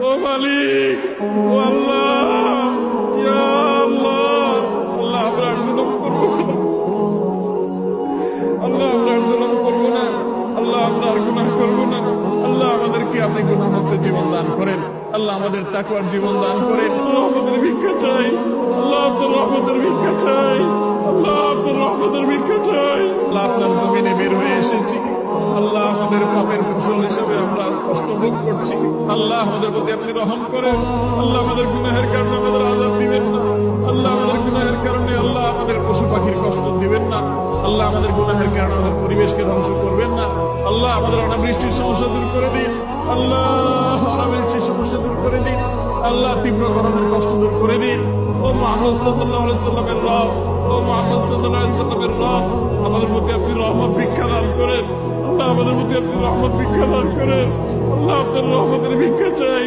ও মালিক, ও আল্লাহ, ইয়া আল্লাহ, আল্লাহ আমরা আর জুলুম করবো না, আল্লাহ আমরা আর জুলুম করবো না, আল্লাহ আমরা আর গুনাহ করবো না। আল্লাহ আমাদেরকে আপনি গুনাহমুক্ত জীবন দান করেন, আল্লাহ আমাদের তাকওয়ার জীবন দান করেন। রহমতের ভিক্ষা চাই, আল্লাহ আপনার রহমতের ভিক্ষা চাই, আল্লাহ আপনার রহমতের ভিক্ষা চাই। আল্লাহ আপনার জমিনে বের হয়ে এসেছি, আল্লাহ আমাদের পাপের ফসল হিসেবে আমরা আজ কষ্ট ভোগ করছি। আল্লাহ আমাদের প্রতি আপনি রহম করেন, আল্লাহ আমাদের গুনাহের কারণে আমাদের আযাব দিবেন না, আল্লাহ আমাদের গুনাহের কারণে আল্লাহ আমাদের পশু পাখির কষ্ট দিবেন না, আল্লাহ আমাদের গুনাহের কারণে আমাদের পরিবেশকে ধ্বংস করবেন না। আল্লাহ আমাদের অনাবৃষ্টির সমস্যা দূর করে দিন, আল্লাহ অনাবৃষ্টির সমস্যা দূর করে দিন, আল্লাহ তীব্র গরমের কষ্ট দূর করে দিন। ও মুহাম্মদ সাল্লাল্লাহু আলাইহি সাল্লামের রব, ও মুহাম্মদ সাল্লাল্লাহু আলাইহি সাল্লামের রব, আমাদের প্রতি আপনি রহমত ভিক্ষা দান করেন, আল্লাহ আমাদের প্রতি আপনি রহমত ভিক্ষা দান করেন, আল্লাহ আপনার রহমতের ভিক্ষা চাই।